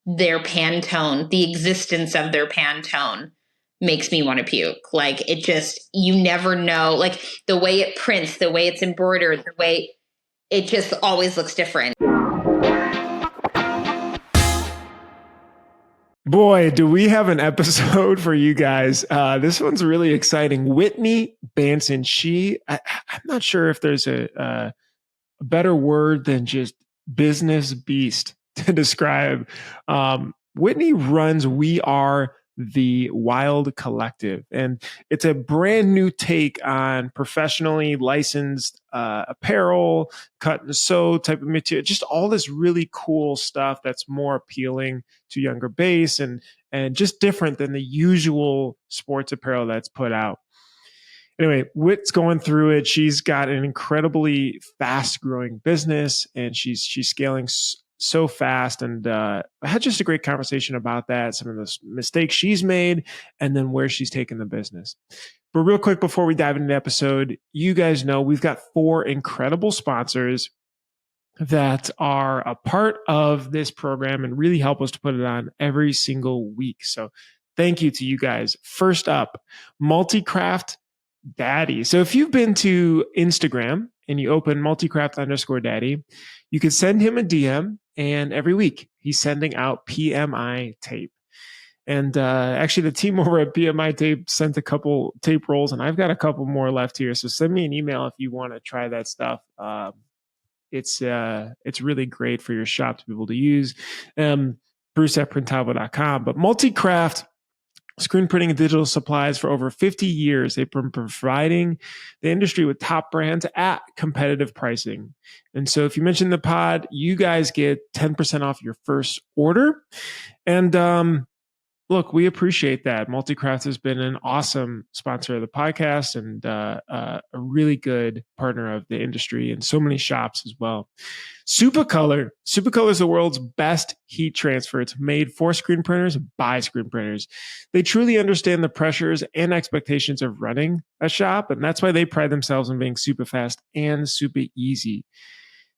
their Pantone, the existence of their Pantone makes me want to puke. Like it just, you never know, like the way it prints, the way it's embroidered, the way it just always looks different. Boy, do we have an episode for you guys. This one's really exciting. Whitney Bansin, I'm not sure if there's a better word than just business beast to describe. Whitney runs We Are the Wild Collective, and it's a brand new take on professionally licensed apparel, cut and sew type of material, just all this really cool stuff that's more appealing to younger base and just different than the usual sports apparel that's put out. Anyway, Whit's going through it. She's got an incredibly fast growing business and she's scaling so fast. And I had just a great conversation about that, some of the mistakes she's made, and then where she's taken the business. But real quick, before we dive into the episode, you guys know we've got 4 incredible sponsors that are a part of this program and really help us to put it on every single week. So thank you to you guys. First up, Multicraft Daddy. So if you've been to Instagram and you open multicraft_daddy, you can send him a DM, and every week he's sending out PMI tape. And actually, the team over at PMI Tape sent a couple tape rolls, and I've got a couple more left here. So send me an email if you want to try that stuff. It's really great for your shop to be able to use. Bruce at printavo.com. But Multicraft screen printing and digital supplies for over 50 years. They've been providing the industry with top brands at competitive pricing. And so if you mention the pod, you guys get 10% off your first order. And look, we appreciate that. Multicraft has been an awesome sponsor of the podcast and a really good partner of the industry and so many shops as well. Supacolor is the world's best heat transfer. It's made for screen printers by screen printers. They truly understand the pressures and expectations of running a shop, and that's why they pride themselves on being super fast and super easy.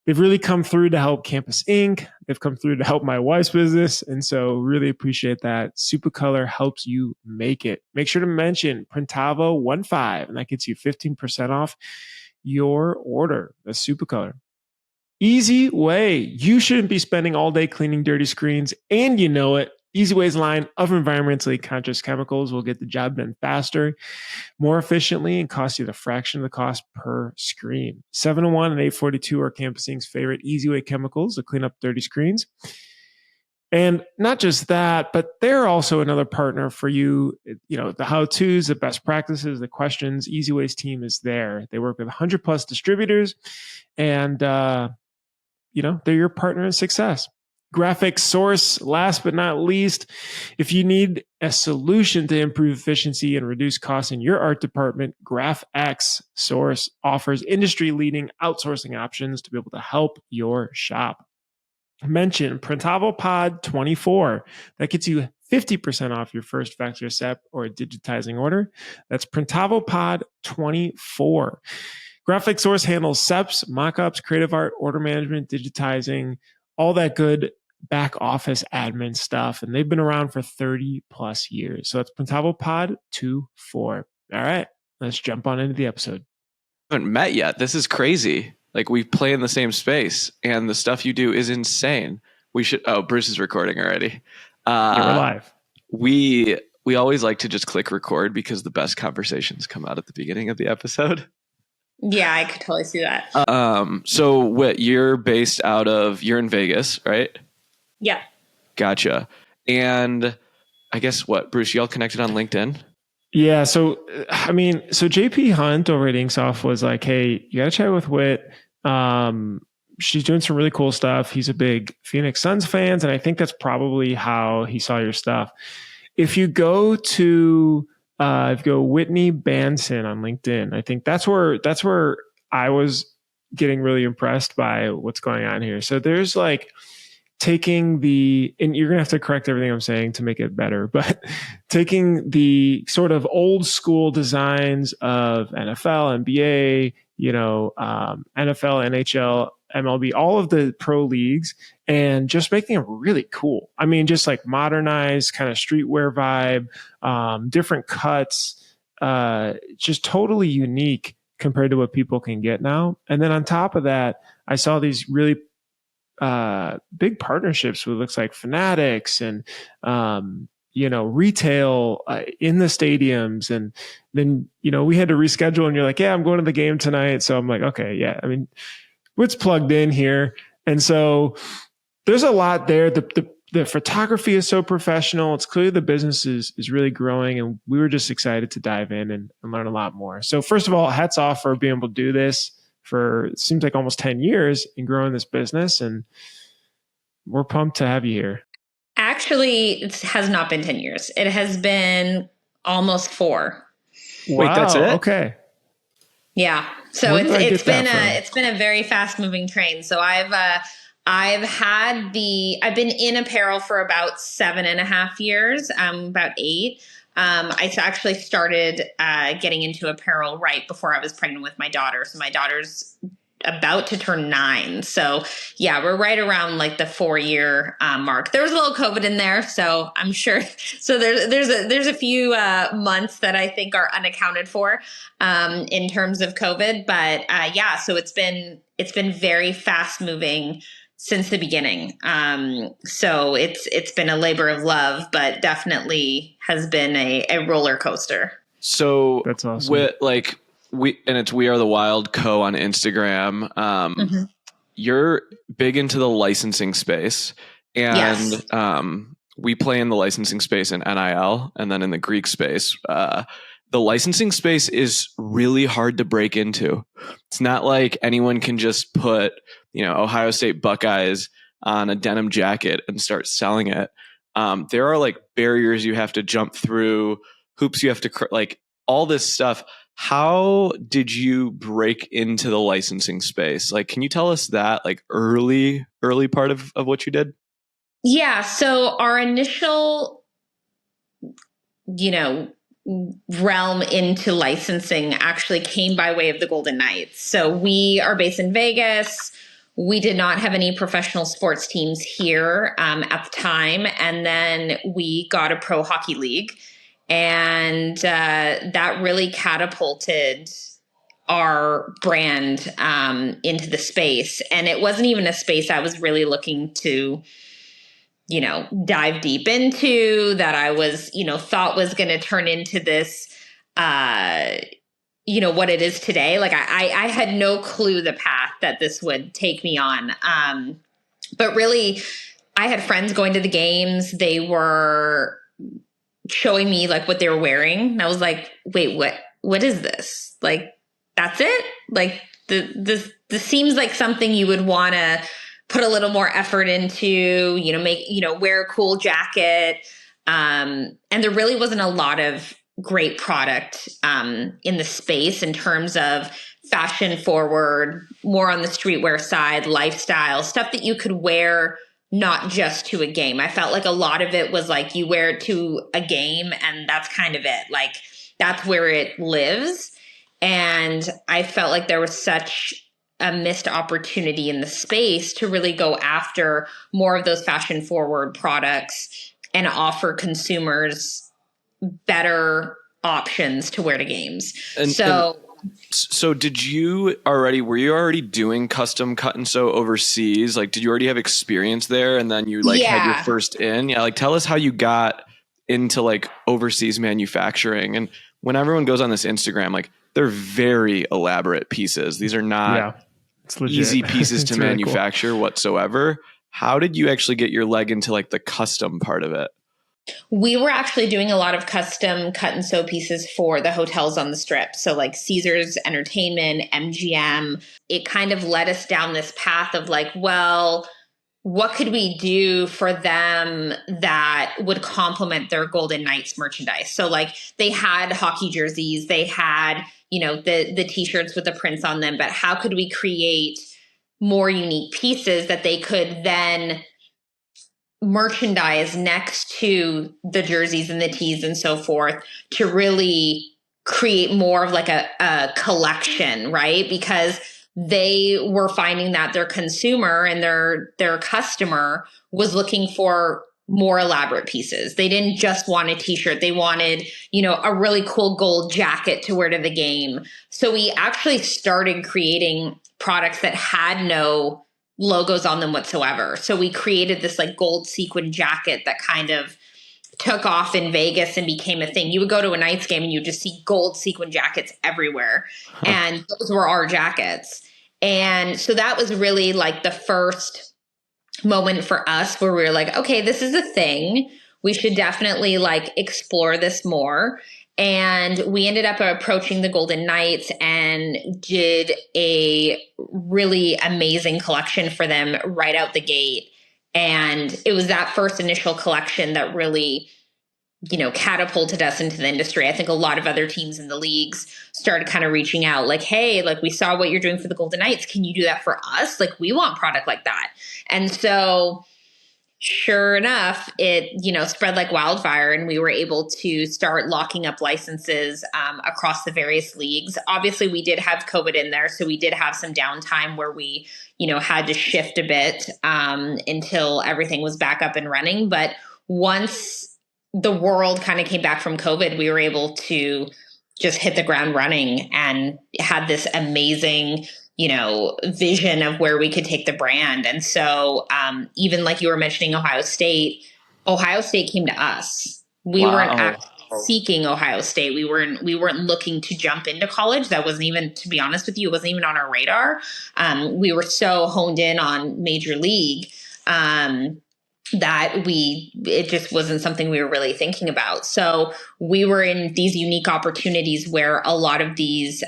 They've really come through to help Campus Inc. They've come through to help my wife's business. And so really appreciate that. Supacolor helps you make it. Make sure to mention Printavo15, and that gets you 15% off your order. That's Supacolor. Easy Way. You shouldn't be spending all day cleaning dirty screens, and you know it. Easy Way's line of environmentally conscious chemicals will get the job done faster, more efficiently, and cost you the fraction of the cost per screen. 701 and 842 are Campus Inc.'s favorite Easy Way chemicals to clean up dirty screens. And not just that, but they're also another partner for you. You know, the how-tos, the best practices, the questions. Easy Way's team is there. They work with 100 plus distributors, and they're your partner in success. Graphic Source, last but not least, if you need a solution to improve efficiency and reduce costs in your art department, GraphX Source offers industry-leading outsourcing options to be able to help your shop. Mention Printavo Pod 24. That gets you 50% off your first factory SEP or digitizing order. That's Printavo Pod 24. Graphic Source handles SEPs, mockups, creative art, order management, digitizing, all that good back office admin stuff. And they've been around for 30 plus years. So it's Printavo Pod 24. All right, let's jump on into the episode. I haven't met yet. This is crazy. Like, we play in the same space and the stuff you do is insane. We should, Bruce is recording already. Yeah, we're live. We always like to just click record because the best conversations come out at the beginning of the episode. Yeah, I could totally see that. So Whit, you're in Vegas, right? Yeah. Gotcha. And I guess Bruce, y'all connected on LinkedIn? Yeah. So JP Hunt over at Inksoft was like, hey, you got to chat with Whit. She's doing some really cool stuff. He's a big Phoenix Suns fan, and I think that's probably how he saw your stuff. If you go to Whitney Bansin on LinkedIn, I think that's where I was getting really impressed by what's going on here. So there's like taking and you're going to have to correct everything I'm saying to make it better, but taking the sort of old school designs of NFL, NBA, NFL, NHL, MLB, all of the pro leagues, and just making them really cool. I mean, just like modernized kind of streetwear vibe, different cuts, just totally unique compared to what people can get now. And then on top of that, I saw these really big partnerships with looks like Fanatics and retail in the stadiums. And then we had to reschedule, and you're like, yeah, I'm going to the game tonight. So I'm like, okay, yeah, I mean, what's plugged in here? And so there's a lot there. The photography is so professional. It's clear the business is really growing, and we were just excited to dive in and learn a lot more. So first of all, hats off for being able to do this for, it seems like almost 10 years in growing this business. And we're pumped to have you here. Actually, it has not been 10 years. It has been almost 4. Wow, wait, that's it? Okay. Yeah. So Where did I it's get that from? been a very fast moving train. So I've been in apparel for about 7.5 years, about 8. I actually started getting into apparel right before I was pregnant with my daughter. So my daughter's about to turn 9. So yeah, we're right around like the 4-year mark. There was a little COVID in there, so I'm sure. So there's a few months that I think are unaccounted for in terms of COVID. But yeah, so it's been very fast moving since the beginning. So it's been a labor of love, but definitely has been a roller coaster. So That's awesome. We Are the Wild Co on Instagram. You're big into the licensing space, and Yes. We play in the licensing space in NIL, and then in the Greek space. The licensing space is really hard to break into. It's not like anyone can just put, Ohio State Buckeyes on a denim jacket and start selling it. There are like barriers you have to jump through, hoops you have to like all this stuff. How did you break into the licensing space? Like, can you tell us that like early part of what you did? Yeah. So our initial, realm into licensing actually came by way of the Golden Knights. So we are based in Vegas. We did not have any professional sports teams here at the time. And then we got a pro hockey league. And that really catapulted our brand into the space. And it wasn't even a space I was really looking to, dive deep into, that I was, thought was going to turn into this, what it is today. Like I had no clue the path that this would take me on. But really, I had friends going to the games. They were showing me like what they were wearing. And I was like, wait, what is this? Like, that's it? Like this seems like something you would want to put a little more effort into, wear a cool jacket. And there really wasn't a lot of great product in the space in terms of fashion forward, more on the streetwear side, lifestyle, stuff that you could wear not just to a game. I felt like a lot of it was like you wear it to a game and that's kind of it. Like that's where it lives. And I felt like there was such a missed opportunity in the space to really go after more of those fashion forward products and offer consumers better options to wear to games. So were you already doing custom cut and sew overseas? Like, did you already have experience there? And then you had your first in? Yeah. Like, tell us how you got into like overseas manufacturing. And when everyone goes on this Instagram, like they're very elaborate pieces. These are not easy pieces to manufacture whatsoever. How did you actually get your leg into like the custom part of it? We were actually doing a lot of custom cut and sew pieces for the hotels on the strip. So like Caesars Entertainment, MGM, it kind of led us down this path of like, well, what could we do for them that would complement their Golden Knights merchandise? So like they had hockey jerseys, they had, the t-shirts with the prints on them, but how could we create more unique pieces that they could then merchandise next to the jerseys and the tees and so forth to really create more of like a collection, right? Because they were finding that their consumer and their customer was looking for more elaborate pieces. They didn't just want a t-shirt. They wanted, a really cool gold jacket to wear to the game. So we actually started creating products that had no logos on them whatsoever. So we created this like gold sequin jacket that kind of took off in Vegas and became a thing. You would go to a Knights game and you just see gold sequin jackets everywhere. And those were our jackets. And so that was really like the first moment for us where we were like, okay, this is a thing. We should definitely like explore this more. And we ended up approaching the Golden Knights and did a really amazing collection for them right out the gate. And it was that first initial collection that really, catapulted us into the industry. I think a lot of other teams in the leagues started kind of reaching out like, hey, like we saw what you're doing for the Golden Knights. Can you do that for us? Like we want product like that. And so sure enough, it, spread like wildfire and we were able to start locking up licenses across the various leagues. Obviously we did have COVID in there. So we did have some downtime where we, had to shift a bit until everything was back up and running. But once the world kind of came back from COVID, we were able to just hit the ground running and had this amazing, vision of where we could take the brand. And so even like you were mentioning Ohio State came to us. We weren't actually seeking Ohio State. We weren't looking to jump into college. That wasn't even, to be honest with you, it wasn't even on our radar. We were so honed in on Major League that it just wasn't something we were really thinking about. So we were in these unique opportunities where a lot of these,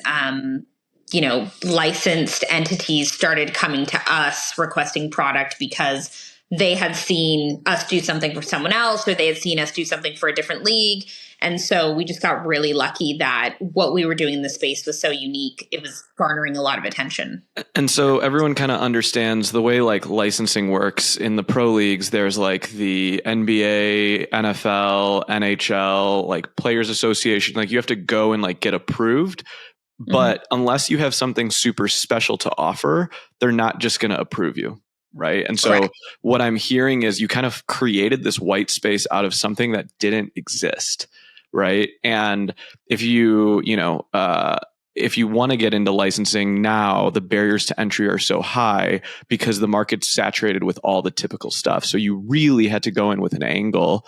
licensed entities started coming to us requesting product because they had seen us do something for someone else, or they had seen us do something for a different league. And so we just got really lucky that what we were doing in the space was so unique. It was garnering a lot of attention. And so everyone kind of understands the way like licensing works in the pro leagues. There's like the NBA, NFL, NHL, like Players Association, like you have to go and like get approved. But unless you have something super special to offer, they're not just going to approve you. Right. And so Correct. What I'm hearing is you kind of created this white space out of something that didn't exist. Right. And if you want to get into licensing now, the barriers to entry are so high because the market's saturated with all the typical stuff. So you really had to go in with an angle,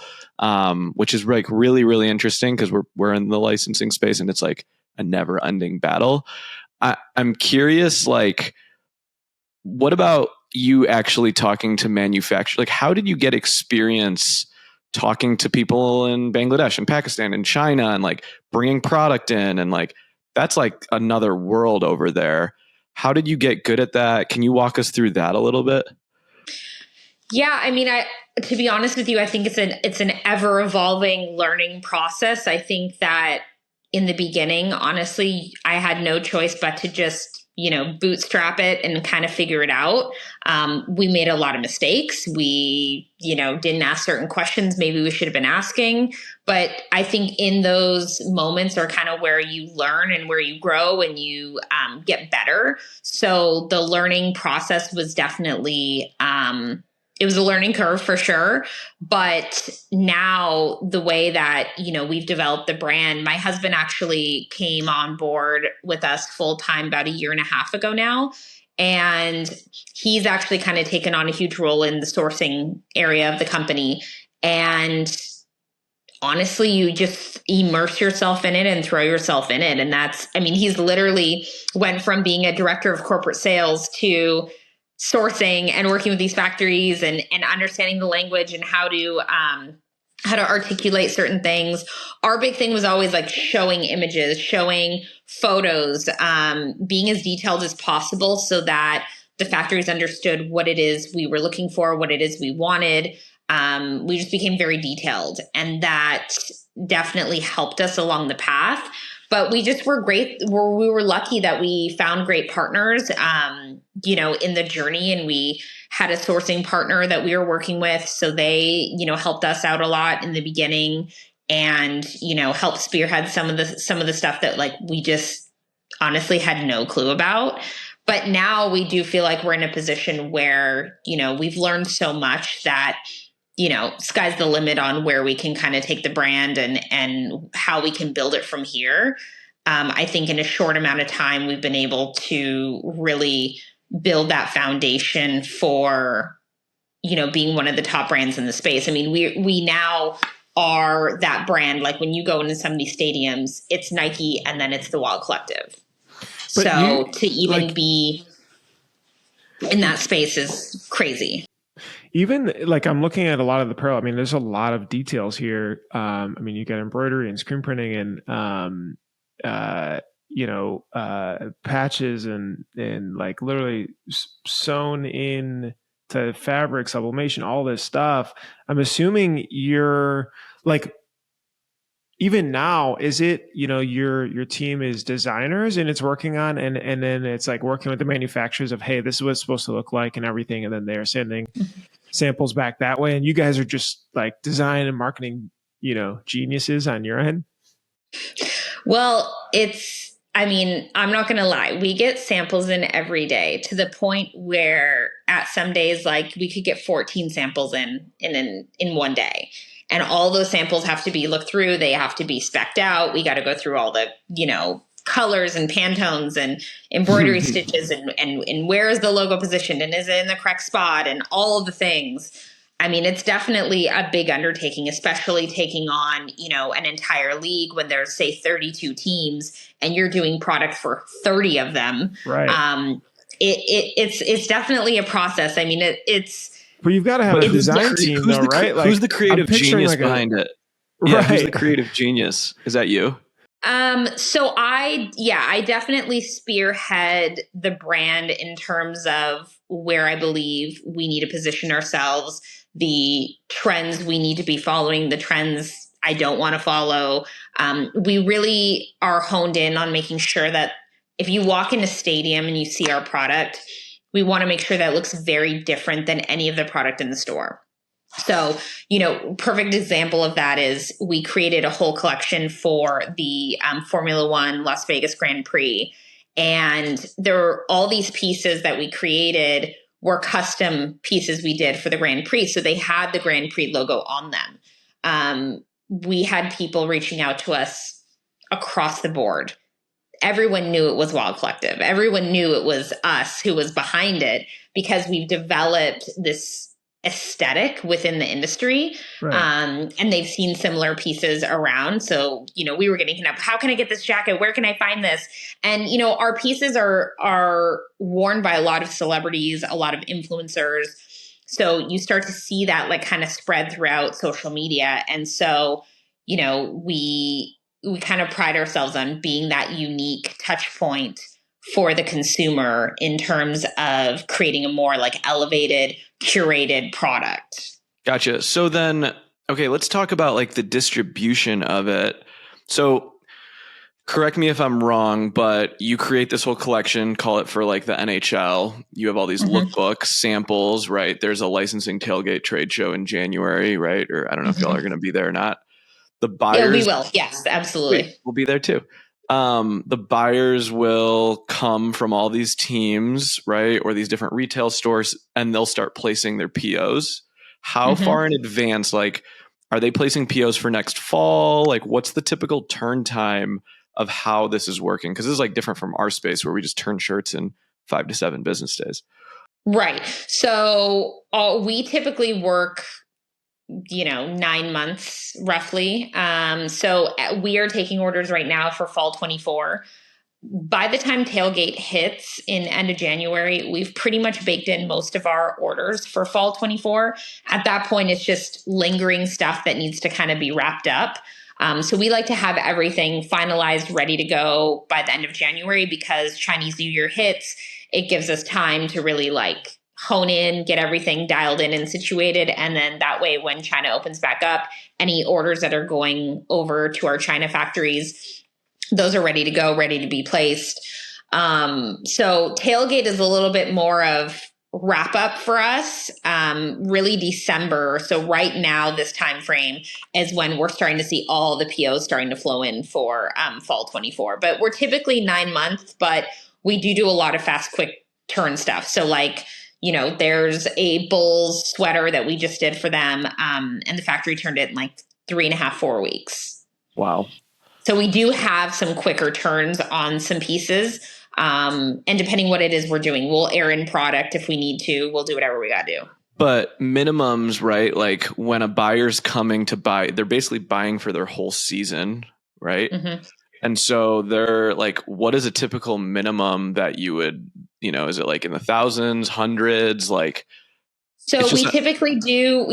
which is like really, really interesting because we're in the licensing space and it's like a never ending battle. I'm curious, like, what about you actually talking to manufacturers? Like, how did you get experience talking to people in Bangladesh and Pakistan and China and like bringing product in? And like, that's like another world over there. How did you get good at that? Can you walk us through that a little bit? Yeah, I mean, to be honest with you, I think it's an ever evolving learning process. I think that in the beginning, honestly, I had no choice but to just, bootstrap it and kind of figure it out. We made a lot of mistakes. We, didn't ask certain questions maybe we should have been asking. But I think in those moments are kind of where you learn and where you grow and you get better. So the learning process was definitely it was a learning curve for sure. But now the way that, we've developed the brand, my husband actually came on board with us full time about a year and a half ago now. And he's actually kind of taken on a huge role in the sourcing area of the company. And honestly, you just immerse yourself in it and throw yourself in it. And he's literally went from being a director of corporate sales to sourcing and working with these factories and understanding the language and how to articulate certain things. Our big thing was always like showing images, showing photos, being as detailed as possible so that the factories understood what it is we were looking for, what it is we wanted. We just became very detailed, and that definitely helped us along the path. But we just were great. We were lucky that we found great partners, in the journey, and we had a sourcing partner that we were working with. So they, helped us out a lot in the beginning and, helped spearhead some of the stuff that like we just honestly had no clue about. But now we do feel like we're in a position where, we've learned so much that, sky's the limit on where we can kind of take the brand and how we can build it from here. I think in a short amount of time, we've been able to really build that foundation for, being one of the top brands in the space. I mean, we now are that brand. Like when you go into some of these stadiums, it's Nike and then it's the Wild Collective. But so to even be in that space is crazy. Even like I'm looking at a lot of the apparel. I mean, there's a lot of details here. I mean, you got embroidery and screen printing and patches and like literally sewn in to fabric sublimation, all this stuff. I'm assuming you're like, even now, is it, your team is designers and it's working on, and then it's like working with the manufacturers of, hey, this is what it's supposed to look like and everything. And then they're sending samples back that way. And you guys are just like design and marketing, geniuses on your end. Well, I'm not going to lie. We get samples in every day to the point where at some days, like we could get 14 samples in one day. And all those samples have to be looked through. They have to be specced out. We got to go through all the, colors and Pantones and embroidery stitches and where is the logo positioned and is it in the correct spot and all of the things. I mean, it's definitely a big undertaking, especially taking on, an entire league when there's, say, 32 teams and you're doing product for 30 of them. Right. It's definitely a process. I mean, But you've got to have a design team, though, right? Like, who's the creative genius behind it? Yeah, right. Who's the creative genius? Is that you? So I definitely spearhead the brand in terms of where I believe we need to position ourselves, the trends we need to be following, the trends I don't want to follow. We really are honed in on making sure that if you walk in a stadium and you see our product, we want to make sure that it looks very different than any of the product in the store. So, perfect example of that is we created a whole collection for the Formula One Las Vegas Grand Prix. And there were all these pieces that we created were custom pieces we did for the Grand Prix. So they had the Grand Prix logo on them. We had people reaching out to us across the board. Everyone knew it was Wild Collective. Everyone knew it was us who was behind it because we've developed this aesthetic within the industry. Right. And they've seen similar pieces around. So, we were getting hit up. How can I get this jacket? Where can I find this? And, our pieces are worn by a lot of celebrities, a lot of influencers. So you start to see that like kind of spread throughout social media. And so, we kind of pride ourselves on being that unique touch point for the consumer in terms of creating a more like elevated, curated product. Gotcha. So then, okay, let's talk about like the distribution of it. So correct me if I'm wrong, but you create this whole collection, call it for like the NHL. You have all these lookbooks, samples, right? There's a licensing tailgate trade show in January, right? Or I don't know if y'all are going to be there or not. The buyers. Yeah, we will. Yes, absolutely. We'll be there too. The buyers will come from all these teams, right? Or these different retail stores, and they'll start placing their POs. How far in advance, like, are they placing POs for next fall? Like, what's the typical turn time of how this is working? Because this is like different from our space where we just turn shirts in 5 to 7 business days. Right. So we typically work 9 months roughly. So we are taking orders right now for fall 24. By the time tailgate hits in end of January, we've pretty much baked in most of our orders for fall 24. At that point, it's just lingering stuff that needs to kind of be wrapped up. So we like to have everything finalized, ready to go by the end of January because Chinese New Year hits. It gives us time to really like hone in, get everything dialed in and situated. And then that way, when China opens back up, any orders that are going over to our China factories, those are ready to go, ready to be placed. So tailgate is a little bit more of wrap up for us, really December. So right now, this time frame is when we're starting to see all the POs starting to flow in for fall 24. But we're typically 9 months, but we do a lot of fast, quick turn stuff. So like, there's a Bulls sweater that we just did for them. And the factory turned it in like 3.5, 4 weeks. Wow. So we do have some quicker turns on some pieces. And depending what it is we're doing, we'll air in product if we need to. We'll do whatever we got to do. But minimums, right? Like when a buyer's coming to buy, they're basically buying for their whole season, right? Mm-hmm. And so they're like, what is a typical minimum that you would, is it like in the thousands, hundreds? Like, so we typically do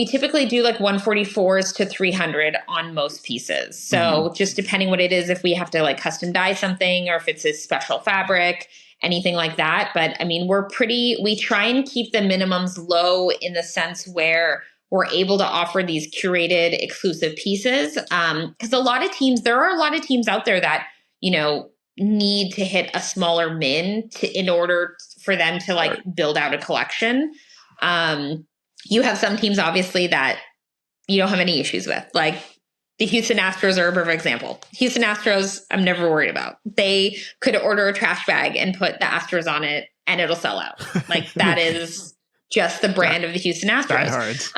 like 144s to 300 on most pieces. So just depending what it is, if we have to like custom dye something or if it's a special fabric, anything like that. But I mean, we try and keep the minimums low in the sense where we're able to offer these curated exclusive pieces. Because there are a lot of teams out there that, need to hit a smaller min in order for them to like build out a collection. You have some teams obviously that you don't have any issues with, like the Houston Astros are a perfect example. Houston Astros, I'm never worried about. They could order a trash bag and put the Astros on it and it'll sell out. Like that is just the brand of the Houston Astros.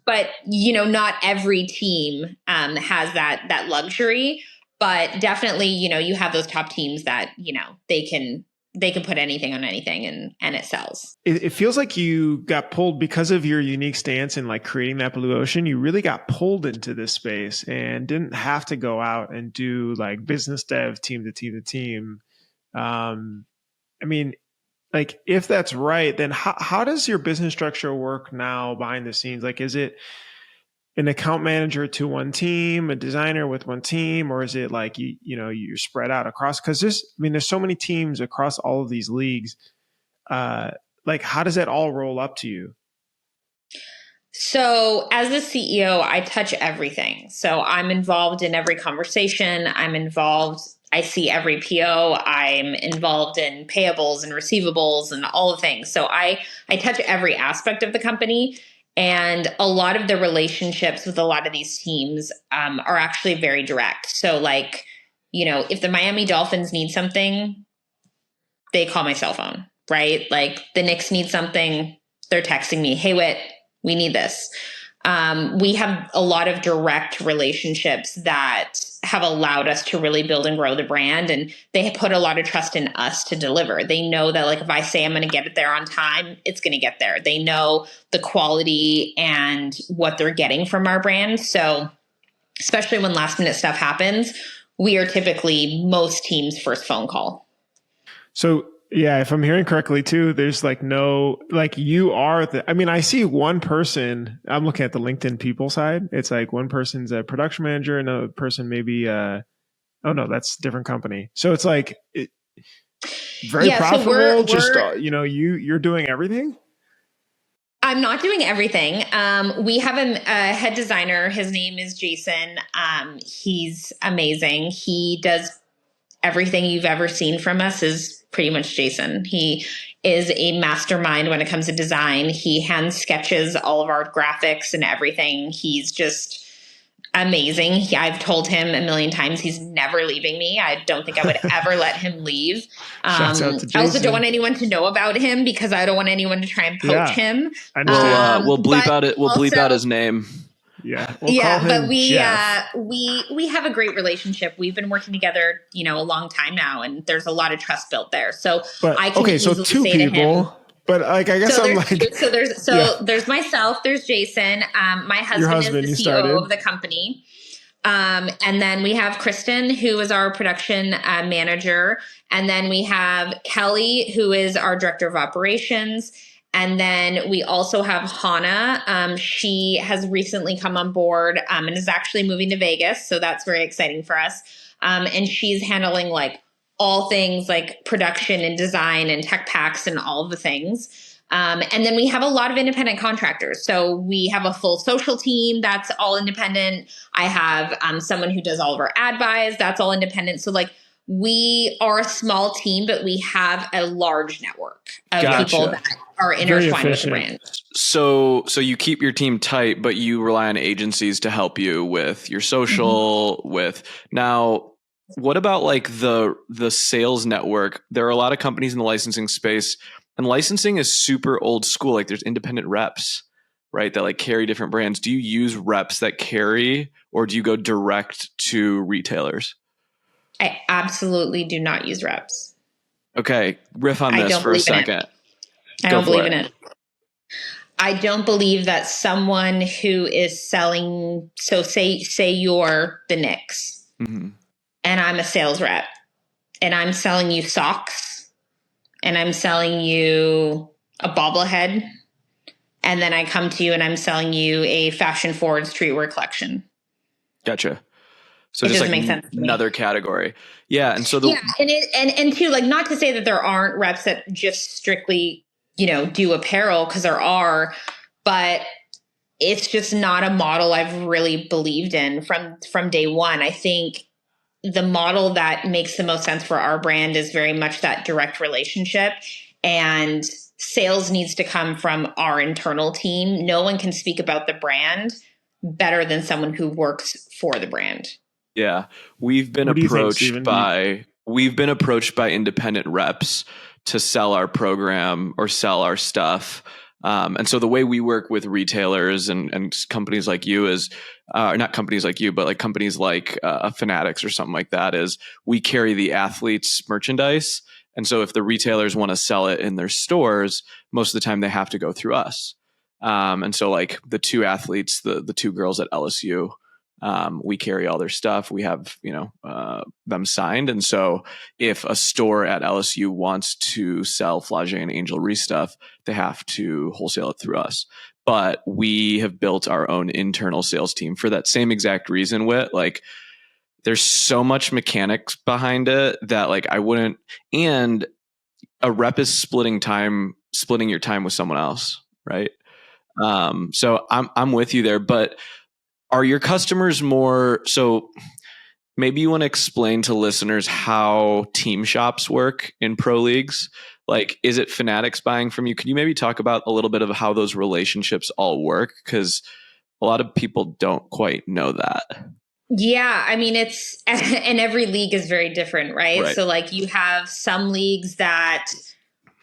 But not every team has that luxury, but definitely, you have those top teams that, they can put anything on anything and it sells. It feels like you got pulled because of your unique stance in like creating that blue ocean. You really got pulled into this space and didn't have to go out and do like business dev team to team to team. I mean, like if that's right, then how does your business structure work now behind the scenes? Like, is it an account manager to one team, a designer with one team, or is it like you're spread out across? Because there's so many teams across all of these leagues. Like, how does that all roll up to you? So as the CEO, I touch everything. So I'm involved in every conversation. I see every PO. I'm involved in payables and receivables and all the things. So I touch every aspect of the company. And a lot of the relationships with a lot of these teams are actually very direct. So like, if the Miami Dolphins need something, they call my cell phone, right? Like the Knicks need something, they're texting me, hey, Whit, we need this. We have a lot of direct relationships that have allowed us to really build and grow the brand. And they have put a lot of trust in us to deliver. They know that like, if I say I'm going to get it there on time, it's going to get there. They know the quality and what they're getting from our brand. So especially when last minute stuff happens, we are typically most teams' first phone call. So yeah, if I'm hearing correctly too, there's like you are I see one person, I'm looking at the LinkedIn people side. It's like one person's a production manager, another person maybe, oh no, that's a different company. So it's like very profitable. So you're doing everything. I'm not doing everything. We have a head designer. His name is Jason. He's amazing. He does everything you've ever seen from us is pretty much Jason. He is a mastermind when it comes to design. He hand sketches all of our graphics and everything. He's just amazing. I've told him a million times he's never leaving me. I don't think I would ever let him leave. I also don't want anyone to know about him because I don't want anyone to try and poach him. We'll bleep out it. We'll bleep out his name. Yeah. But we have a great relationship. We've been working together, a long time now, and there's a lot of trust built there. So I can easily two say people, to him, but like I guess there's myself, there's Jason, my husband is the CEO of the company. And then we have Kristen, who is our production manager, and then we have Kelly, who is our director of operations. And then we also have Hannah. She has recently come on board and is actually moving to Vegas. So that's very exciting for us. And she's handling like all things like production and design and tech packs and all of the things. And then we have a lot of independent contractors. So we have a full social team that's all independent. I have someone who does all of our ad buys. That's all independent. So like we are a small team, but we have a large network of people that are intertwined with the brand. So you keep your team tight, but you rely on agencies to help you with your social, with now what about like the sales network? There are a lot of companies in the licensing space, and licensing is super old school. Like there's independent reps, right? That like carry different brands. Do you use reps that carry, or do you go direct to retailers? I absolutely do not use reps. Okay, riff on I this don't for a believe in it. second. I Go don't for believe it. in it. I don't believe that someone who is selling, so say you're the Knicks Mm-hmm. and I'm a sales rep and I'm selling you socks and I'm selling you a bobblehead, and then I come to you and I'm selling you a fashion forward streetwear collection. Gotcha. So It just doesn't like make sense to me. another category. Yeah. And so Yeah, and too, like, not to say that there aren't reps that just strictly, do apparel, because there are, but it's just not a model I've really believed in from day one. I think the model that makes the most sense for our brand is very much that direct relationship, and sales needs to come from our internal team. No one can speak about the brand better than someone who works for the brand. yeah, we've been What do you think, approached Steven? by independent reps to sell our program or sell our stuff. And so the way we work with retailers and companies like you is, not companies like you, but like companies like Fanatics or something like that, is we carry the athletes' merchandise. And so if the retailers want to sell it in their stores, most of the time they have to go through us. And so like the two athletes, the two girls at LSU, we carry all their stuff. We have, them signed. And so if a store at LSU wants to sell Flage and Angel Reese stuff, they have to wholesale it through us. But we have built our own internal sales team for that same exact reason, Whit. Like there's so much mechanics behind it that like I wouldn't, and a rep is splitting your time with someone else. Right. So I'm with you there, but are your customers more so? Maybe you want to explain to listeners how team shops work in pro leagues. Like, is it Fanatics buying from you? Can you maybe talk about a little bit of how those relationships all work? Because a lot of people don't quite know that. Yeah, I mean, and every league is very different, right? Right. So like you have some leagues that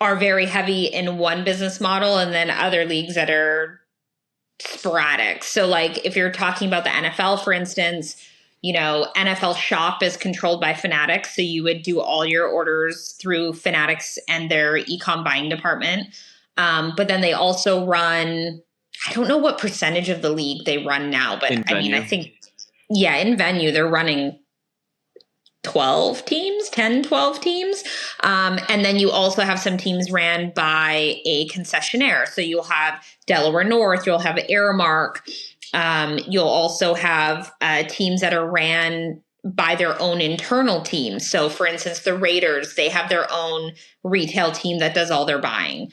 are very heavy in one business model, and then other leagues that are sporadic. So like if you're talking about the NFL, for instance, NFL Shop is controlled by Fanatics. So you would do all your orders through Fanatics and their e-com buying department. But then they also run, I don't know what percentage of the league they run now, but I mean, I think, yeah, in Venue, they're running 12 teams, 10, 12 teams. And then you also have some teams ran by a concessionaire. So you'll have Delaware North, you'll have Aramark. You'll also have teams that are ran by their own internal teams. So for instance, the Raiders, they have their own retail team that does all their buying.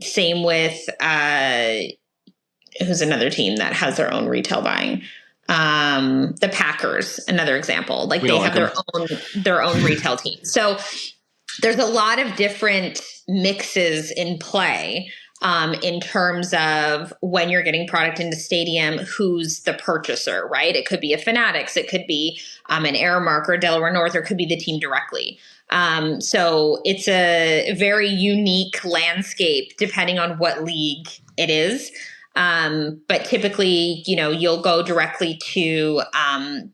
Same with, who's another team that has their own retail buying? The Packers, another example. Like they have their own retail team. So there's a lot of different mixes in play in terms of when you're getting product into stadium, who's the purchaser, right? It could be a Fanatics, it could be an Aramark or Delaware North, or it could be the team directly. So it's a very unique landscape depending on what league it is. But typically, you'll go directly to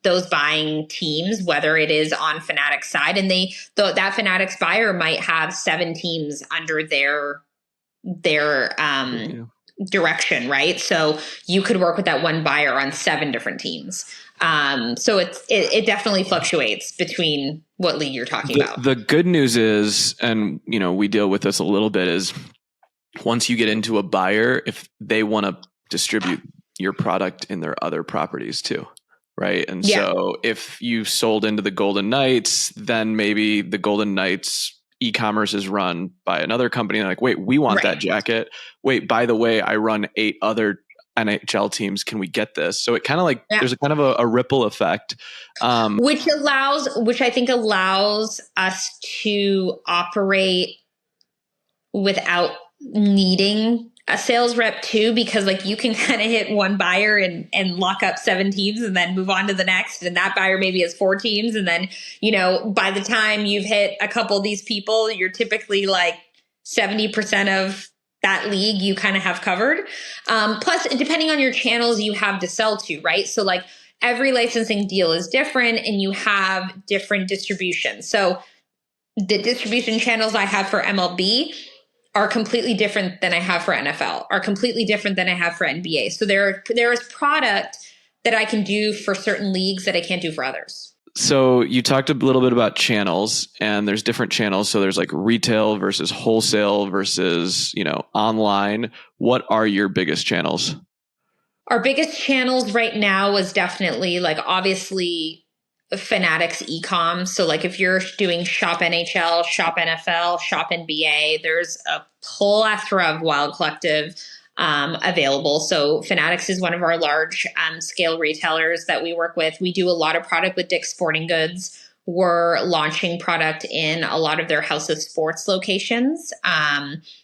those buying teams, whether it is on Fanatics side, and that Fanatics buyer might have 7 teams under their direction, right? So you could work with that one buyer on 7 different teams. So it definitely fluctuates between what league you're talking about. The good news is, and we deal with this a little bit, is once you get into a buyer, if they want to distribute your product in their other properties too, right? And so if you sold into the Golden Knights, then maybe the Golden Knights e-commerce is run by another company. And like, wait, we want that jacket. Wait, by the way, I run 8 other NHL teams. Can we get this? So it kind of like, there's a kind of a ripple effect. Which I think allows us to operate without needing a sales rep too, because like you can kind of hit one buyer and lock up 7 teams and then move on to the next. And that buyer maybe has 4 teams. And then, by the time you've hit a couple of these people, you're typically like 70% of that league you kind of have covered. Plus, depending on your channels you have to sell to, right? So like every licensing deal is different and you have different distribution. So the distribution channels I have for MLB are completely different than I have for NFL, are completely different than I have for NBA. So there is product that I can do for certain leagues that I can't do for others. So you talked a little bit about channels, and there's different channels. So there's like retail versus wholesale versus, online. What are your biggest channels? Our biggest channels right now is definitely like obviously Fanatics ecom. So like if you're doing shop NHL, shop NFL, shop NBA, there's a plethora of Wild Collective available. So Fanatics is one of our large scale retailers that we work with. We do a lot of product with Dick's Sporting Goods. We're launching product in a lot of their House of Sports locations.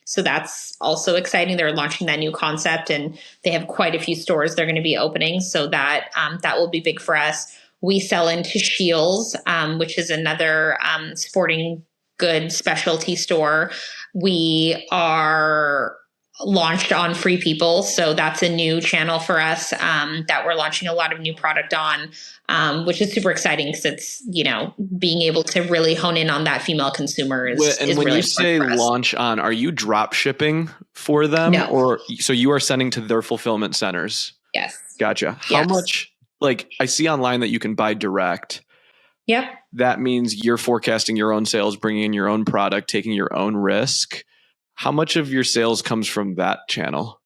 So that's also exciting. They're launching that new concept and they have quite a few stores they're going to be opening. So that will be big for us. We sell into Shields, which is another sporting goods specialty store. We are launched on Free People. So that's a new channel for us that we're launching a lot of new product on, which is super exciting because it's, being able to really hone in on that female consumer is And when really you say launch on, are you drop shipping for them? No. Or so you are sending to their fulfillment centers? Yes. Gotcha. How much, like I see online that you can buy direct. Yep. That means you're forecasting your own sales, bringing in your own product, taking your own risk. How much of your sales comes from that channel?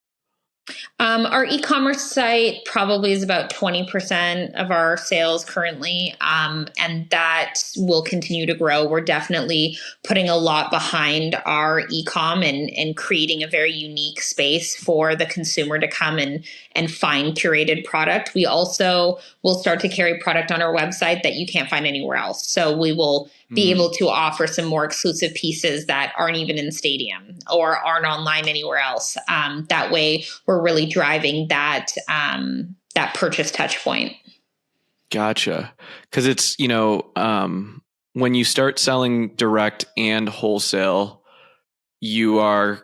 Our e-commerce site probably is about 20% of our sales currently, and that will continue to grow. We're definitely putting a lot behind our e-com and creating a very unique space for the consumer to come and find curated product. We also will start to carry product on our website that you can't find anywhere else. So we will be able to offer some more exclusive pieces that aren't even in stadium or aren't online anywhere else. That way we're really driving that purchase touch point. Gotcha. Because it's, when you start selling direct and wholesale, you're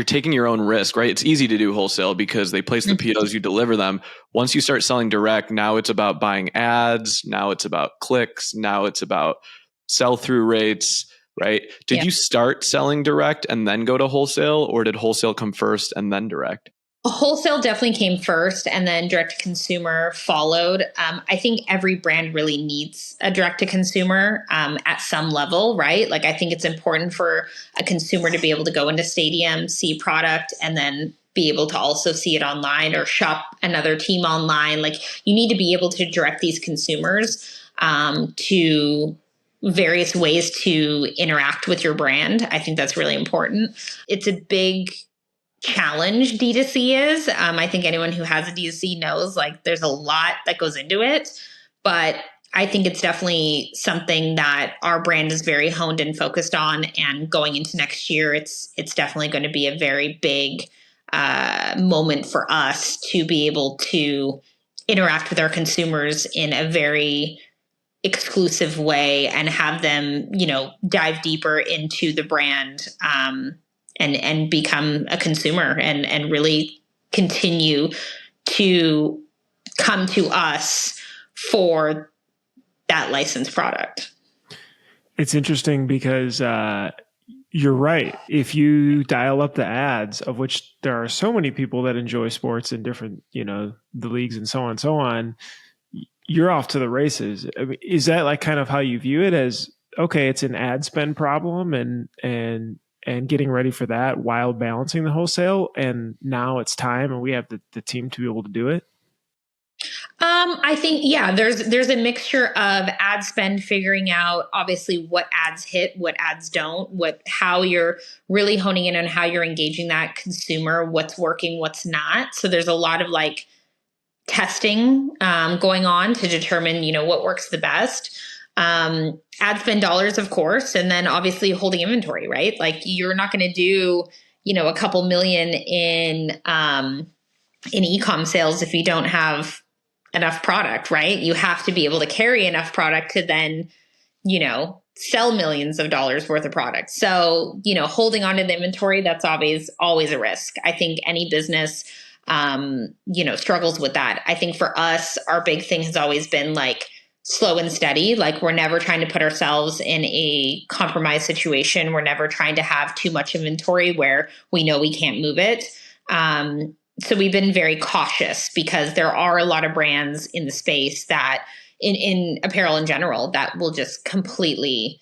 taking your own risk, right? It's easy to do wholesale because they place the POs, you deliver them. Once you start selling direct, now it's about buying ads. Now it's about clicks. Now it's about sell-through rates, right? Did you start selling direct and then go to wholesale, or did wholesale come first and then direct? Wholesale definitely came first and then direct to consumer followed. I think every brand really needs a direct to consumer at some level, right? Like I think it's important for a consumer to be able to go into stadium, see product, and then be able to also see it online or shop another team online. Like you need to be able to direct these consumers to various ways to interact with your brand. I think that's really important. It's a big challenge D2C is. I think anyone who has a D2C knows like there's a lot that goes into it, but I think it's definitely something that our brand is very honed and focused on. And going into next year, it's definitely going to be a very big moment for us to be able to interact with our consumers in a very exclusive way and have them, dive deeper into the brand and become a consumer and really continue to come to us for that licensed product. It's interesting because you're right. If you dial up the ads, of which there are so many people that enjoy sports in different, the leagues and so on, you're off to the races. I mean, is that like kind of how you view it as, okay, it's an ad spend problem and getting ready for that while balancing the wholesale, and now it's time and we have the team to be able to do it? I think, there's a mixture of ad spend, figuring out obviously what ads hit, what ads don't, how you're really honing in on how you're engaging that consumer, what's working, what's not. So there's a lot of like testing going on to determine, what works the best. Ad spend dollars, of course, and then obviously holding inventory, right? Like you're not going to do, a couple million in e-com sales if you don't have enough product, right? You have to be able to carry enough product to then, sell millions of dollars worth of product. So, holding on to the inventory, that's always a risk. I think any business, struggles with that. I think for us, our big thing has always been like slow and steady. Like we're never trying to put ourselves in a compromised situation. We're never trying to have too much inventory where we know we can't move it. So we've been very cautious because there are a lot of brands in the space that in apparel in general that will just completely,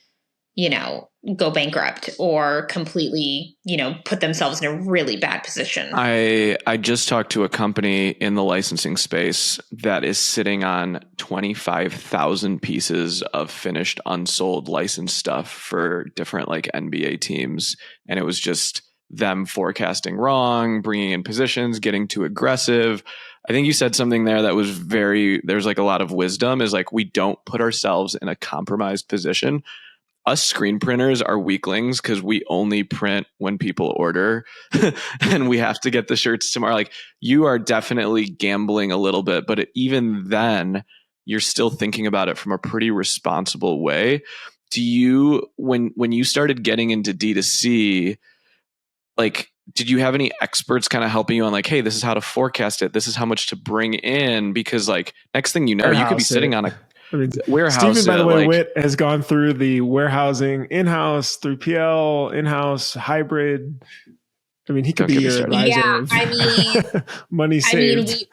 go bankrupt or completely, put themselves in a really bad position. I just talked to a company in the licensing space that is sitting on 25,000 pieces of finished unsold licensed stuff for different like NBA teams. And it was just them forecasting wrong, bringing in positions, getting too aggressive. I think you said something there that was there's like a lot of wisdom is like, we don't put ourselves in a compromised position. Us screen printers are weaklings because we only print when people order and we have to get the shirts tomorrow. Like you are definitely gambling a little bit, but even then you're still thinking about it from a pretty responsible way. Do you, when you started getting into D2C, like, did you have any experts kind of helping you on like, hey, this is how to forecast it. This is how much to bring in, because like next thing you know, you could be sitting on a warehouse. Stephen, by the way, Whit has gone through the warehousing in-house, 3PL, in-house, hybrid. I mean, he could be your advisor. Yeah, I mean, money saved.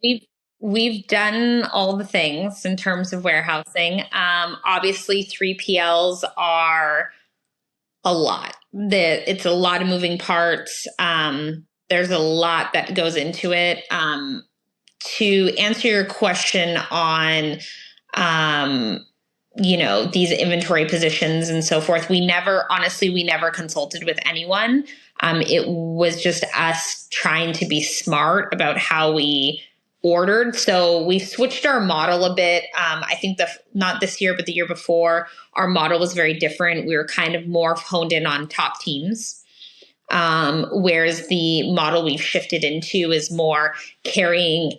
We've done all the things in terms of warehousing. Obviously, 3PLs are a lot. It's a lot of moving parts. There's a lot that goes into it. To answer your question on, these inventory positions and so forth, we never consulted with anyone. It was just us trying to be smart about how we ordered. So we switched our model a bit. I think not this year, but the year before, our model was very different. We were kind of more honed in on top teams. Whereas the model we've shifted into is more carrying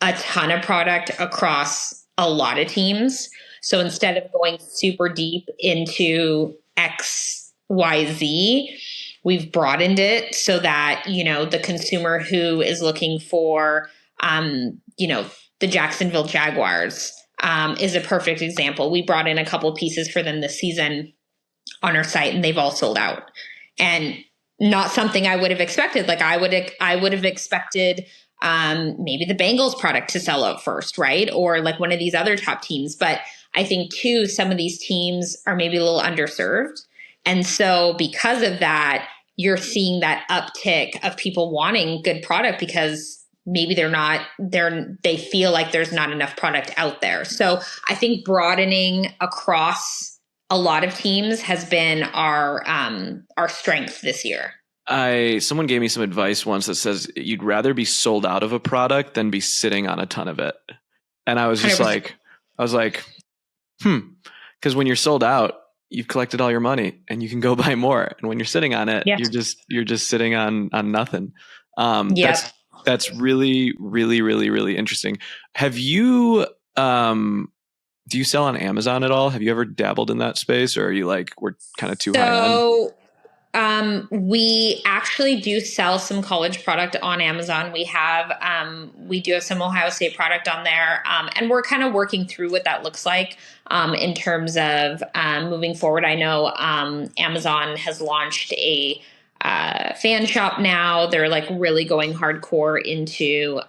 a ton of product across a lot of teams. So instead of going super deep into X, Y, Z, we've broadened it so that, the consumer who is looking for, the Jacksonville Jaguars is a perfect example. We brought in a couple pieces for them this season on our site and they've all sold out. And not something I would have expected. Like I would have expected maybe the Bengals product to sell out first, right? Or like one of these other top teams. But I think too, some of these teams are maybe a little underserved. And so because of that, you're seeing that uptick of people wanting good product because maybe they feel like there's not enough product out there. So I think broadening across a lot of teams has been our strength this year. Someone gave me some advice once that says you'd rather be sold out of a product than be sitting on a ton of it. And I was just 100%. Because when you're sold out, you've collected all your money and you can go buy more. And when you're sitting on it, you're just sitting on nothing. That's really, really, really, really interesting. Have you, do you sell on Amazon at all? Have you ever dabbled in that space, or are you like, we're kind of too high end? We actually do sell some college product on Amazon. We do have some Ohio State product on there. And we're kind of working through what that looks like, in terms of, moving forward. I know, Amazon has launched a, fan shop now. They're like really going hardcore into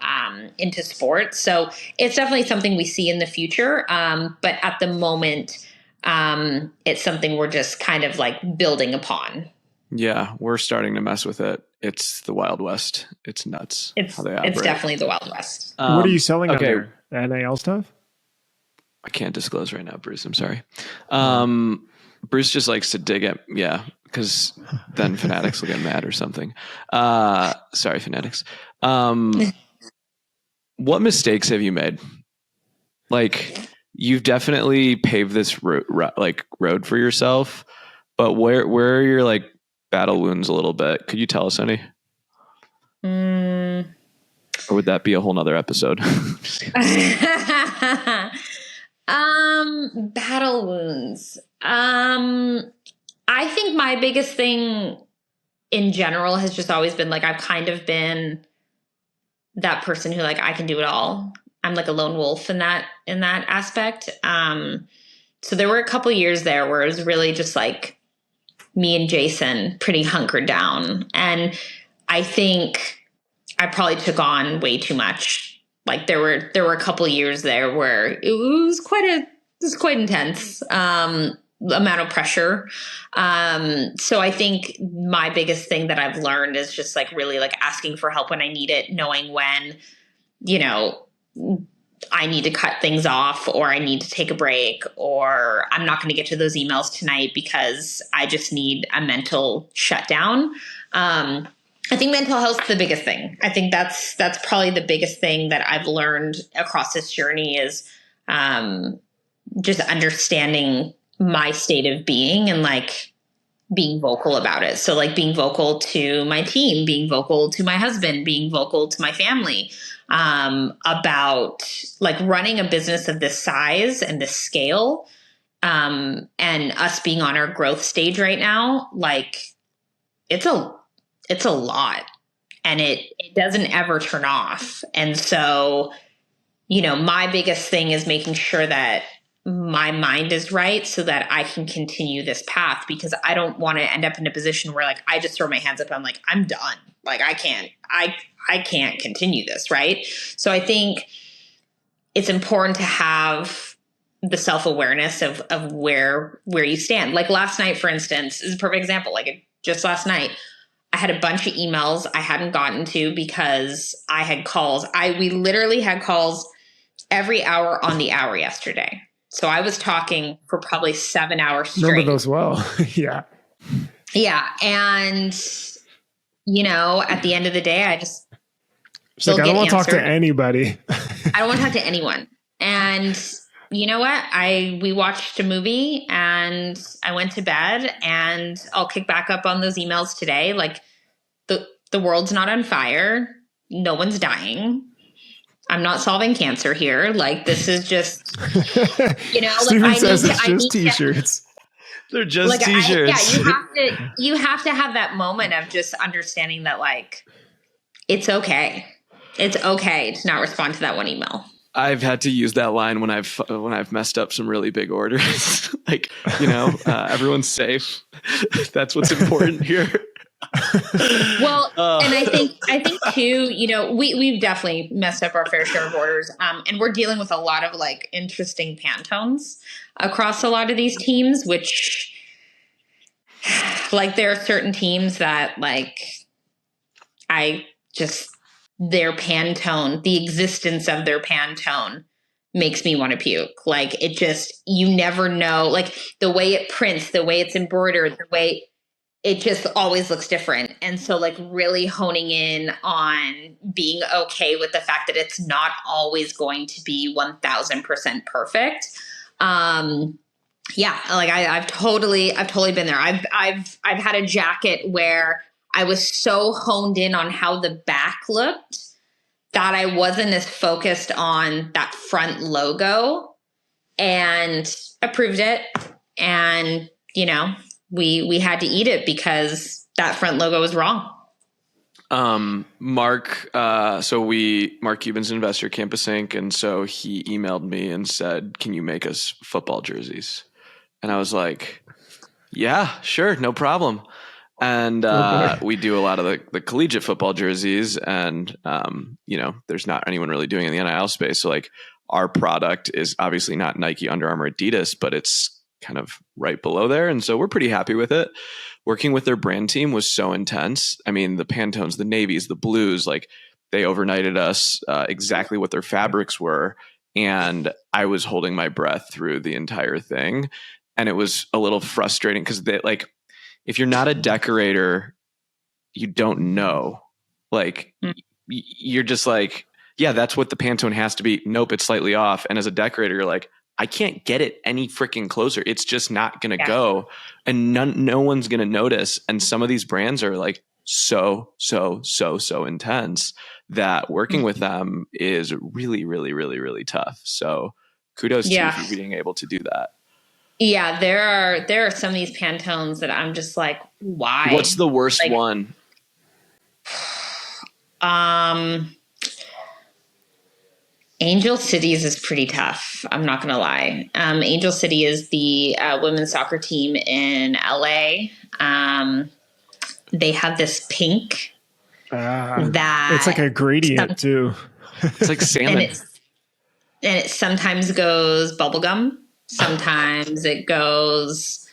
sports. So it's definitely something we see in the future. But at the moment, it's something we're just kind of like building upon. Yeah, we're starting to mess with it. It's the Wild West. It's nuts. It's definitely the Wild West. What are you selling on there? NIL stuff? I can't disclose right now, Bruce. I'm sorry. Bruce just likes to dig at, because then fanatics will get mad or something. Sorry, fanatics. What mistakes have you made? Like, you've definitely paved this road for yourself, but where are your like battle wounds a little bit? Could you tell us any? Mm. Or would that be a whole nother episode? Battle wounds. I think my biggest thing in general has just always been like, I've kind of been that person who like, I can do it all. I'm like a lone wolf in that aspect. So there were a couple years there where it was really just like me and Jason pretty hunkered down. And I think I probably took on way too much. Like there were a couple years there where it was quite intense. Amount of pressure. So I think my biggest thing that I've learned is just like really like asking for help when I need it, knowing when, you know, I need to cut things off, or I need to take a break, or I'm not going to get to those emails tonight because I just need a mental shutdown. I think mental health is the biggest thing. I think that's probably the biggest thing that I've learned across this journey is just understanding my state of being and like being vocal about it. So like being vocal to my team, being vocal to my husband, being vocal to my family, about like running a business of this size and this scale, and us being on our growth stage right now. Like it's a lot, and it doesn't ever turn off. And so, you know, my biggest thing is making sure that my mind is right so that I can continue this path, because I don't want to end up in a position where like I just throw my hands up and I'm like, I'm done. Like I can't continue this, right? So I think it's important to have the self-awareness of where you stand. Like last night, for instance, is a perfect example. Like just last night, I had a bunch of emails I hadn't gotten to because I had calls. We literally had calls every hour on the hour yesterday. So I was talking for probably 7 hours straight. Remember those well. Yeah. Yeah. And, you know, at the end of the day, I just like, I don't want to talk to anybody. I don't want to talk to anyone. And you know what? We watched a movie and I went to bed, and I'll kick back up on those emails today. Like the world's not on fire. No one's dying. I'm not solving cancer here. Like this is just, you know, Steven like says it's just t-shirts. They're just like, t-shirts. You have to have that moment of just understanding that like, it's okay. It's okay to not respond to that one email. I've had to use that line when I've messed up some really big orders. Like, you know, everyone's safe. That's what's important here. Well, and I think too, you know, we've definitely messed up our fair share of orders. And we're dealing with a lot of like interesting Pantones across a lot of these teams, which like there are certain teams that like their Pantone, the existence of their Pantone makes me want to puke. Like it just, you never know, like the way it prints, the way it's embroidered, the way it just always looks different. And so like really honing in on being okay with the fact that it's not always going to be 1000% perfect. Yeah, like I've totally been there. I've had a jacket where I was so honed in on how the back looked that I wasn't as focused on that front logo, and approved it. And, you know, we had to eat it because that front logo was wrong. Mark Cuban's an investor at Campus Inc. And so he emailed me and said, can you make us football jerseys? And I was like, yeah, sure. No problem. And we do a lot of the collegiate football jerseys, and you know, there's not anyone really doing it in the NIL space. So like our product is obviously not Nike, Under Armour, Adidas, but it's kind of right below there. And so we're pretty happy with it. Working with their brand team was so intense. I mean, the Pantones, the navies, the blues, like they overnighted us exactly what their fabrics were. And I was holding my breath through the entire thing. And it was a little frustrating because they like, if you're not a decorator, you don't know. Like you're just like, yeah, that's what the Pantone has to be. Nope, it's slightly off. And as a decorator, you're like, I can't get it any freaking closer. It's just not going to go. And no one's going to notice. And some of these brands are like so intense that working with them is really, really, really, really tough. So kudos to you for being able to do that. Yeah, there are some of these Pantones that I'm just like, why? What's the worst one? Angel Cities is pretty tough. I'm not going to lie. Angel City is the women's soccer team in LA. They have this pink that it's like a gradient too. It's like salmon. And it sometimes goes bubblegum. Sometimes it goes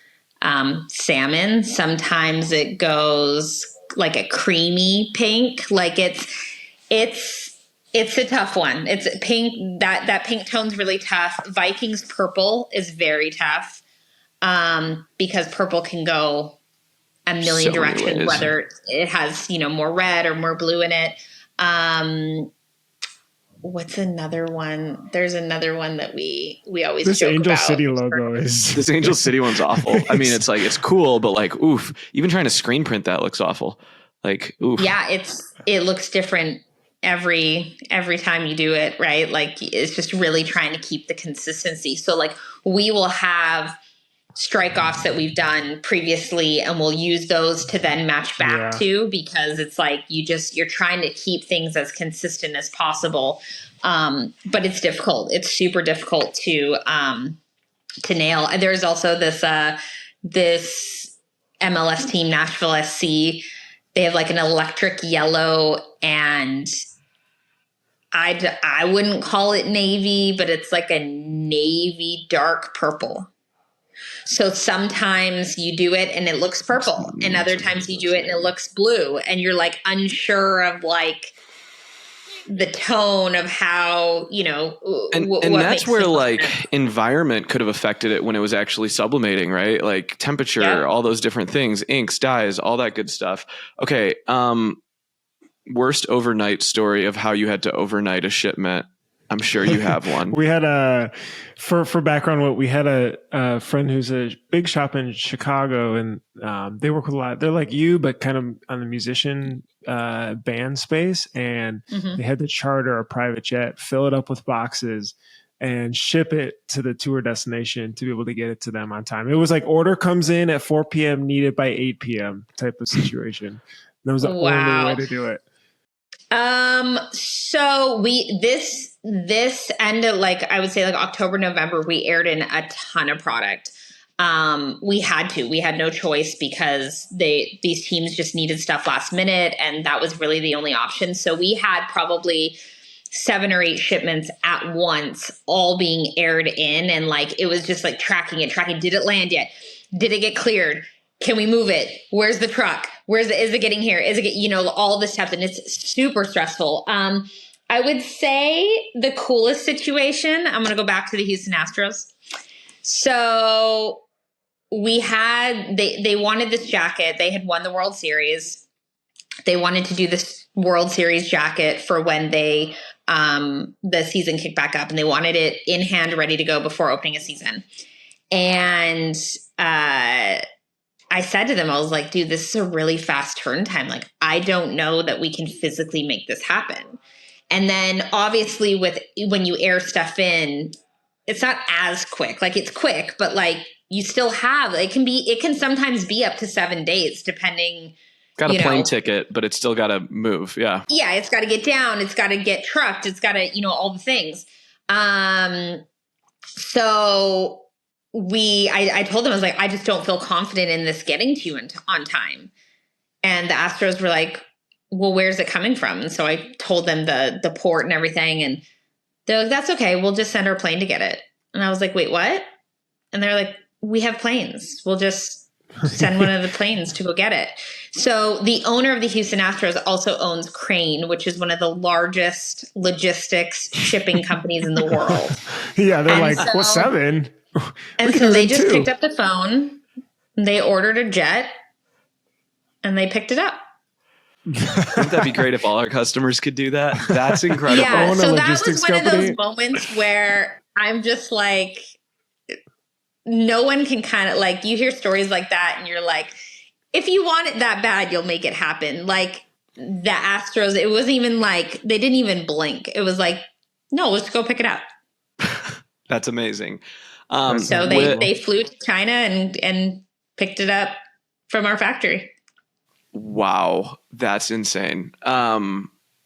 salmon. Sometimes it goes like a creamy pink. Like it's a tough one. It's pink. That pink tone's really tough. Vikings purple is very tough because purple can go a million directions, whether it has, more red or more blue in it. What's another one? There's another one that we always this joke Angel about. City logo is this Angel City one's awful. I mean, it's cool, but like, oof, even trying to screen print that looks awful. Like, oof. Yeah, it looks different every time you do it, right? Like it's just really trying to keep the consistency. So like we will have strike offs that we've done previously and we'll use those to then match back to, because it's like you're trying to keep things as consistent as possible. But it's difficult. It's super difficult to nail. There's also this MLS team, Nashville SC. They have like an electric yellow, and I wouldn't call it navy, but it's like a navy dark purple. So sometimes you do it and it looks purple, and other times you do it and it looks blue, and you're like unsure of like the tone of how, and that's where like environment could have affected it when it was actually sublimating, right? Like temperature, all those different things, inks, dyes, all that good stuff. Okay. Worst overnight story of how you had to overnight a shipment. I'm sure you have one. We had for background, we had a friend who's a big shop in Chicago, and they work with a lot. They're like you, but kind of on the musician band space. And they had to charter a private jet, fill it up with boxes, and ship it to the tour destination to be able to get it to them on time. It was like order comes in at 4 p.m., needed by 8 p.m. type of situation. That was the only way to do it. So this end of like, I would say like October, November, we aired in a ton of product. We had no choice because these teams just needed stuff last minute, and that was really the only option. So we had probably 7 or 8 shipments at once, all being aired in. And like, it was just like tracking. Did it land yet? Did it get cleared? Can we move it? Where's the truck? Is it getting here? All this stuff. And it's super stressful. I would say the coolest situation, I'm going to go back to the Houston Astros. So we had, they wanted this jacket. They had won the World Series. They wanted to do this World Series jacket for when the season kicked back up, and they wanted it in hand, ready to go before opening a season. And, I said to them, I was like, dude, this is a really fast turn time. Like, I don't know that we can physically make this happen. And then obviously when you air stuff in, it's not as quick. Like, it's quick, but like you still have, it can sometimes be up to 7 days depending. Got a plane ticket, but it's still got to move. Yeah. Yeah. It's got to get down. It's got to get trucked. It's got to, all the things. So I told them, I was like, I just don't feel confident in this getting to you on time. And the Astros were like, well, where's it coming from? And so I told them the port and everything. And they're like, that's okay. We'll just send our plane to get it. And I was like, wait, what? And they're like, we have planes. We'll just send one of the planes to go get it. So the owner of the Houston Astros also owns Crane, which is one of the largest logistics shipping companies in the world. Yeah. They're what, 7? And so they just picked up the phone, they ordered a jet, and they picked it up. Wouldn't that be great if all our customers could do that? That's incredible. Yeah, so that was one of those moments where I'm just like, no one can kind of like, you hear stories like that and you're like, if you want it that bad, you'll make it happen. Like the Astros, it wasn't even like, they didn't even blink. It was like, no, let's go pick it up. That's amazing. So they flew to China and picked it up from our factory. Wow. That's insane.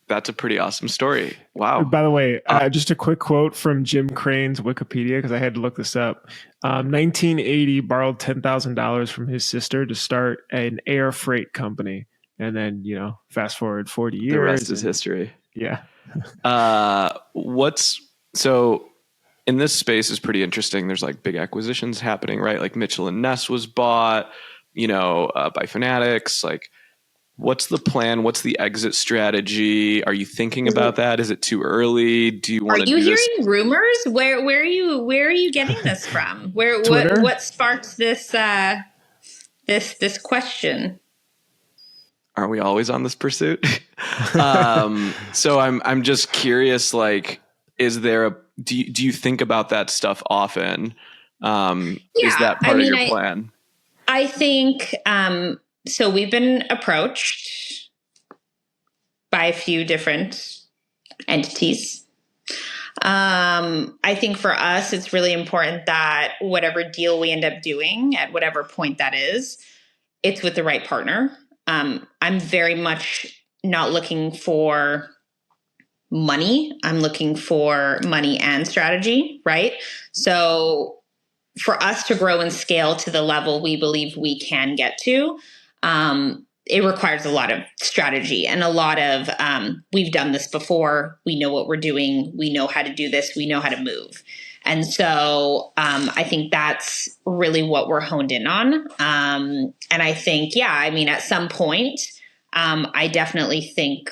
That's a pretty awesome story. Wow. By the way, just a quick quote from Jim Crane's Wikipedia, because I had to look this up. 1980, borrowed $10,000 from his sister to start an air freight company. And then, fast forward 40 years. The rest is history. Yeah. So in this space is pretty interesting. There's like big acquisitions happening, right? Like Mitchell and Ness was bought, by Fanatics. Like, what's the plan? What's the exit strategy? Are you thinking about that? Is it too early? Do you want to? Are you hearing rumors? Where are you getting this from? What sparked this this question? Aren't we always on this pursuit? So I'm just curious. Like, is there do you think about that stuff often? Is that part of your plan? I think. So we've been approached by a few different entities. I think for us, it's really important that whatever deal we end up doing at whatever point that is, it's with the right partner. I'm very much not looking for money. I'm looking for money and strategy, right? So for us to grow and scale to the level we believe we can get to, it requires a lot of strategy and a lot of, we've done this before. We know what we're doing. We know how to do this. We know how to move. And so, I think that's really what we're honed in on. And I think, at some point, I definitely think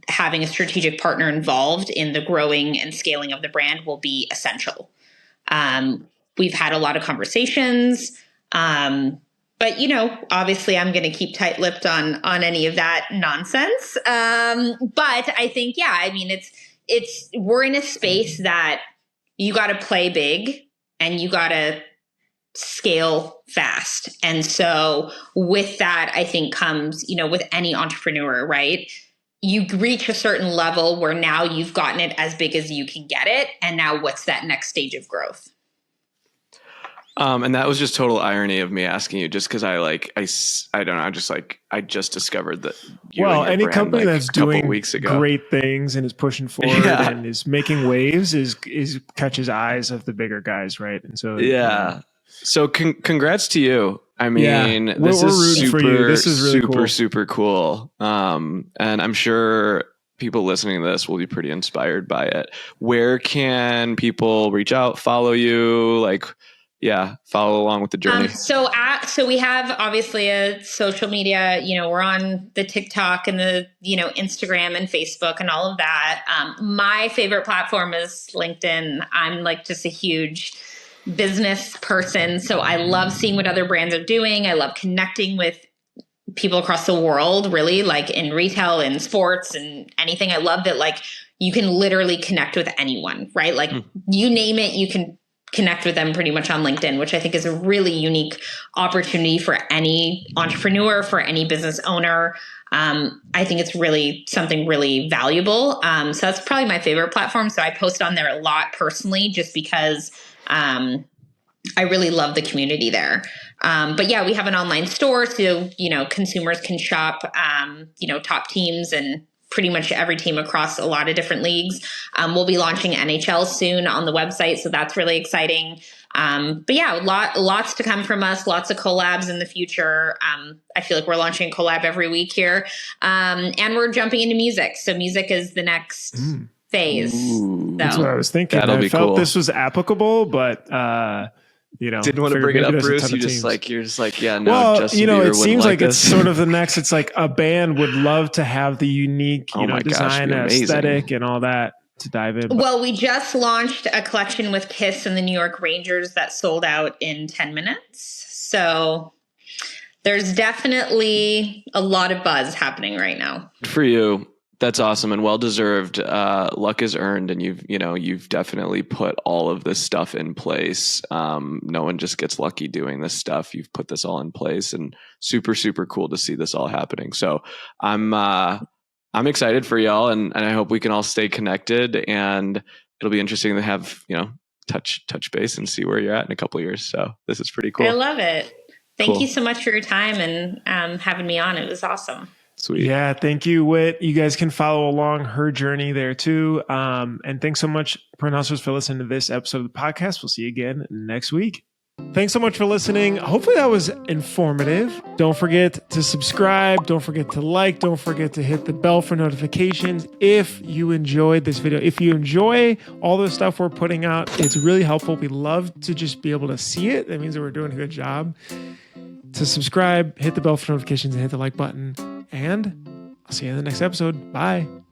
having a strategic partner involved in the growing and scaling of the brand will be essential. We've had a lot of conversations, but obviously I'm going to keep tight-lipped on any of that nonsense. But I think, we're in a space that you got to play big and you got to scale fast. And so with that, I think comes, with any entrepreneur, right? You reach a certain level where now you've gotten it as big as you can get it. And now what's that next stage of growth? And that was just total irony of me asking you, just because I don't know. I'm just like, I just discovered that. Any company that's doing great things and is pushing forward and is making waves is catches eyes of the bigger guys, right? And so So congrats to you. I mean, this is super, this is really super, super cool. And I'm sure people listening to this will be pretty inspired by it. Where can people reach out, follow you? Follow along with the journey. So we have obviously a social media, we're on the TikTok and the, Instagram and Facebook and all of that. My favorite platform is LinkedIn. I'm like just a huge business person. So I love seeing what other brands are doing. I love connecting with people across the world, really, like in retail and sports and anything. I love that, like, you can literally connect with anyone, right? Like you name it, you can connect with them pretty much on LinkedIn, which I think is a really unique opportunity for any entrepreneur, for any business owner. I think it's really something really valuable. So that's probably my favorite platform. So I post on there a lot personally, just because I really love the community there. But yeah, we have an online store, so, consumers can shop, top teams and pretty much every team across a lot of different leagues. We'll be launching NHL soon on the website, so that's really exciting. But yeah, lots to come from us, lots of collabs in the future. I feel like we're launching a collab every week here. And we're jumping into music. So music is the next phase. Ooh, that's what I was thinking. I felt this was applicable, but didn't want to bring it up, Bruce. You're just like, yeah, no. Well, Justin Bieber it seems like this. It's sort of the next. It's like a band would love to have the unique, design, aesthetic, and all that to dive in. Well, we just launched a collection with Kiss and the New York Rangers that sold out in 10 minutes. So there's definitely a lot of buzz happening right now. For you. That's awesome and well deserved. Luck is earned, and you've definitely put all of this stuff in place. No one just gets lucky doing this stuff. You've put this all in place, and super, super cool to see this all happening. So I'm excited for y'all, and I hope we can all stay connected. And it'll be interesting to have touch base and see where you're at in a couple of years. So this is pretty cool. I love it. Thank you so much for your time and having me on. It was awesome. Sweet. Yeah. Thank you, Whit. You guys can follow along her journey there too. And thanks so much, Print Hustlers, for listening to this episode of the podcast. We'll see you again next week. Thanks so much for listening. Hopefully that was informative. Don't forget to subscribe. Don't forget to like. Don't forget to hit the bell for notifications if you enjoyed this video. If you enjoy all the stuff we're putting out, it's really helpful. We love to just be able to see it. That means that we're doing a good job. To subscribe, hit the bell for notifications, and hit the like button. And I'll see you in the next episode. Bye.